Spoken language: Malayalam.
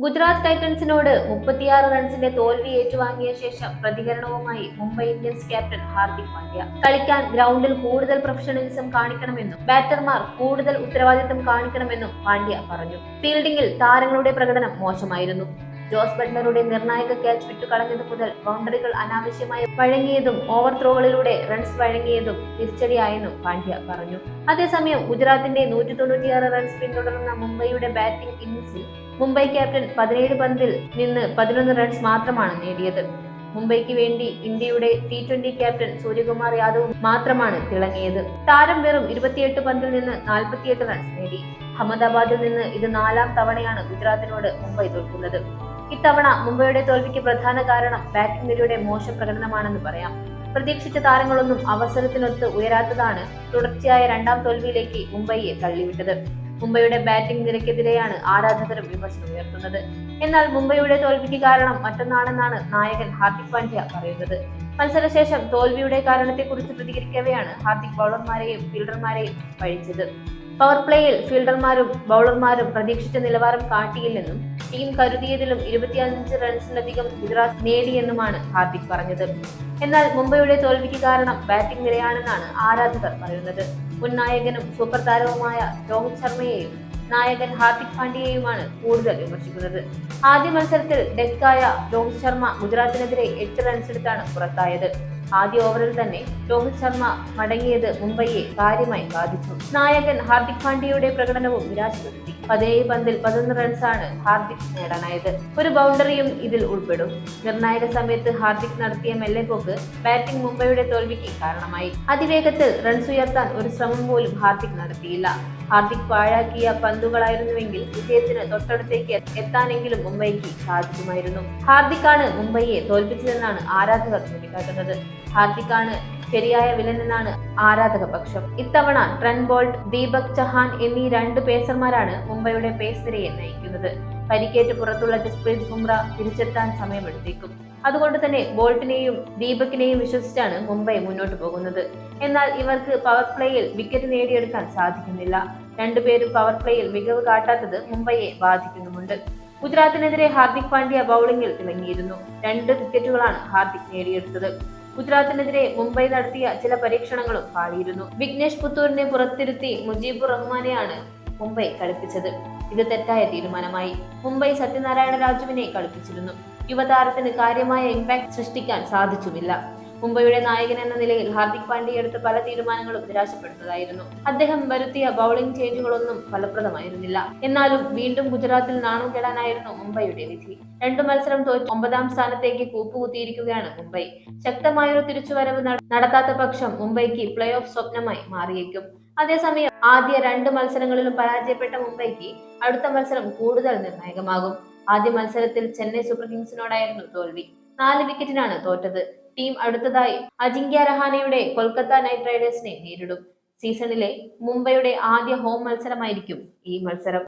ഗുജറാത്ത് ടൈറ്റൻസിനോട് 36 റൺസിന്റെ തോൽവി ഏറ്റുവാങ്ങിയ ശേഷം പ്രതികരണവുമായി മുംബൈ ഇന്ത്യൻസ് ക്യാപ്റ്റൻ ഹാർദിക് പാണ്ഡ്യ. കളിക്കാൻ ഗ്രൗണ്ടിൽ കൂടുതൽ പ്രൊഫഷണലിസം കാണിക്കണമെന്നും ബാറ്റർമാർ കൂടുതൽ ഉത്തരവാദിത്തം കാണിക്കണമെന്നും പാണ്ഡ്യ പറഞ്ഞു. ഫീൽഡിംഗിൽ താരങ്ങളുടെ പ്രകടനം മോശമായിരുന്നു. ജോസ് ബട്ട്ലറുടെ നിർണായക ക്യാച്ച് വിട്ടുകളഞ്ഞതു മുതൽ ബൗണ്ടറികൾ അനാവശ്യമായി വഴങ്ങിയതും ഓവർ ത്രോകളിലൂടെ റൺസ് വഴങ്ങിയതും തിരിച്ചടിയായെന്നും പാണ്ഡ്യ പറഞ്ഞു. അതേസമയം ഗുജറാത്തിന്റെ 196 റൺസ് പിന്തുടർന്ന മുംബൈയുടെ ബാറ്റിംഗ് ഇന്നിംഗ്സിൽ മുംബൈ ക്യാപ്റ്റൻ 17 പന്തിൽ നിന്ന് 11 റൺസ് മാത്രമാണ് നേടിയത്. മുംബൈക്ക് വേണ്ടി ഇന്ത്യയുടെ T20 ക്യാപ്റ്റൻ സൂര്യകുമാർ യാദവ് മാത്രമാണ് തിളങ്ങിയത്. താരം വെറും 28 പന്തിൽ നിന്ന് 48 റൺസ് നേടി. അഹമ്മദാബാദിൽ നിന്ന് ഇത് 4ാം തവണയാണ് ഗുജറാത്തിനോട് മുംബൈ തോൽക്കുന്നത്. ഇത്തവണ മുംബൈയുടെ തോൽവിക്ക് പ്രധാന കാരണം ബാറ്റിംഗ് നിരയുടെ മോശം പ്രകടനമാണെന്ന് പറയാം. പ്രതീക്ഷിച്ച താരങ്ങളൊന്നും അവസരത്തിനൊത്ത് ഉയരാത്തതാണ് തുടർച്ചയായ 2ാം തോൽവിയിലേക്ക് മുംബൈയെ തള്ളിവിട്ടത്. മുംബൈയുടെ ബാറ്റിംഗ് നിരക്കെതിരെയാണ് ആരാധകരും വിമർശനം ഉയർത്തുന്നത്. എന്നാൽ മുംബൈയുടെ തോൽവിക്ക് കാരണം മറ്റൊന്നാണെന്നാണ് നായകൻ ഹാർദിക് പാണ്ഡ്യ പറയുന്നത്. മത്സരശേഷം തോൽവിയുടെ കാരണത്തെക്കുറിച്ച് പ്രതികരിക്കവെയാണ് ഹാർദിക് ബൗളർമാരെയും ഫീൽഡർമാരെയും പഴിച്ചത്. പവർ പ്ലേയിൽ ഫീൽഡർമാരും ബൗളർമാരും പ്രതീക്ഷിച്ച നിലവാരം കാട്ടിയില്ലെന്നും ടീം കരുതിയതിലും 25 റൺസിലധികം ഗുജറാത്ത് നേടിയെന്നുമാണ് ഹാർദിക് പറഞ്ഞത്. എന്നാൽ മുംബൈയുടെ തോൽവിക്ക് കാരണം ബാറ്റിംഗ് നിരയാണെന്നാണ് ആരാധകർ പറയുന്നത്. മുൻ നായകനും സൂപ്പർ താരവുമായ രോഹിത് ശർമ്മയെയും നായകൻ ഹാർദിക് പാണ്ഡ്യയെയുമാണ് കൂടുതൽ വിമർശിക്കുന്നത്. ആദ്യ മത്സരത്തിൽ ഡെക്കായ രോഹിത് ശർമ്മ ഗുജറാത്തിനെതിരെ 8 റൺസെടുത്താണ് പുറത്തായത്. ആദ്യ ഓവറിൽ തന്നെ രോഹിത് ശർമ്മ മടങ്ങിയത് മുംബൈയെ കാര്യമായി ബാധിച്ചു. നായകൻ ഹാർദിക് പാണ്ഡ്യയുടെ പ്രകടനവും നിരാശപ്പെടുത്തി. 17 പന്തിൽ 11 റൺസാണ് ഹാർദിക് നേടാനായത്. ഒരു ബൗണ്ടറിയും ഇതിൽ ഉൾപ്പെടും. നിർണായക സമയത്ത് ഹാർദിക് നടത്തിയ മെല്ലെപ്പോക്ക് ബാറ്റിംഗ് മുംബൈയുടെ തോൽവിക്ക് കാരണമായി. അതിവേഗത്തിൽ റൺസ് ഉയർത്താൻ ഒരു ശ്രമം പോലും ഹാർദിക് നടത്തിയില്ല. ഹാർദിക് പാഴാക്കിയ പന്തുകളായിരുന്നുവെങ്കിൽ വിജയത്തിന് തൊട്ടടുത്തേക്ക് എത്താനെങ്കിലും മുംബൈക്ക് സാധിക്കുമായിരുന്നു. ഹാർദിക്കാണ് മുംബൈയെ തോൽപ്പിച്ചതെന്നാണ് ആരാധകർ ചൂണ്ടിക്കാട്ടുന്നത്. ഹാർദിക്കാണ് ശരിയായ വില്ലനെന്നാണ് ആരാധക പക്ഷം. ഇത്തവണ ട്രെന്റ് ബോൾട്ട്, ദീപക് ചഹാൻ എന്നീ 2 പേസർമാരാണ് മുംബൈയുടെ പേസ് നിരയെ നയിക്കുന്നത്. പരിക്കേറ്റ് പുറത്തുള്ള ജസ്പ്രീത് ബുംറ തിരിച്ചെത്താൻ സമയമെടുത്തേക്കും. അതുകൊണ്ട് തന്നെ ബോൾട്ടിനെയും ദീപകിനെയും വിശ്വസിച്ചാണ് മുംബൈ മുന്നോട്ട് പോകുന്നത്. എന്നാൽ ഇവർക്ക് പവർ പ്ലേയിൽ വിക്കറ്റ് നേടിയെടുക്കാൻ സാധിക്കുന്നില്ല. 2 പേരും പവർ പ്ലേയിൽ മികവ് കാട്ടാത്തത് മുംബൈയെ ബാധിക്കുന്നുമുണ്ട്. ഗുജറാത്തിനെതിരെ ഹാർദിക് പാണ്ഡ്യ ബൗളിംഗിൽ തിളങ്ങിയിരുന്നു. 2 വിക്കറ്റുകളാണ് ഹാർദിക് നേടിയെടുത്തത്. ഗുജറാത്തിനെതിരെ മുംബൈ നടത്തിയ ചില പരീക്ഷണങ്ങളും പാളിയിരുന്നു. വിഘ്നേഷ് പുത്തൂരിനെ പുറത്തിരുത്തി മുജീബുർ റഹ്മാനെയാണ് മുംബൈ കളിപ്പിച്ചത്. ഇത് തെറ്റായ തീരുമാനമായി. മുംബൈ സത്യനാരായണ രാജുവിനെ കളിപ്പിച്ചിരുന്നു. യുവതാരത്തിന് കാര്യമായ ഇമ്പാക്ട് സൃഷ്ടിക്കാൻ സാധിച്ചുമില്ല. മുംബൈയുടെ നായകൻ എന്ന നിലയിൽ ഹാർദിക് പാണ്ഡ്യ എടുത്ത പല തീരുമാനങ്ങളും നിരാശപ്പെടുന്നതായിരുന്നു. അദ്ദേഹം വരുത്തിയ ബൗളിംഗ് ചേഞ്ചുകളൊന്നും ഫലപ്രദമായിരുന്നില്ല. എന്നാലും വീണ്ടും ഗുജറാത്തിൽ നാണം കെടാനായിരുന്നു മുംബൈയുടെ വിധി. 2 മത്സരം തോറ്റ് 9ാം സ്ഥാനത്തേക്ക് കൂപ്പുകുത്തിയിരിക്കുകയാണ് മുംബൈ. ശക്തമായൊരു തിരിച്ചുവരവ് നടത്താത്ത പക്ഷം മുംബൈക്ക് പ്ലേ ഓഫ് സ്വപ്നമായി മാറിയേക്കും. അതേസമയം ആദ്യ 2 മത്സരങ്ങളിലും പരാജയപ്പെട്ട മുംബൈക്ക് അടുത്ത മത്സരം കൂടുതൽ നിർണായകമാകും. ആദ്യ മത്സരത്തിൽ ചെന്നൈ സൂപ്പർ കിങ്സിനോടായിരുന്നു തോൽവി. 4 വിക്കറ്റിനാണ് തോറ്റത്. ടീം അടുത്തതായി അജിങ്ക്യ രഹാനെയുടെ കൊൽക്കത്ത നൈറ്റ് റൈഡേഴ്സിനെ നേരിടും. സീസണിലെ മുംബൈയുടെ ആദ്യ ഹോം മത്സരമായിരിക്കും ഈ മത്സരം.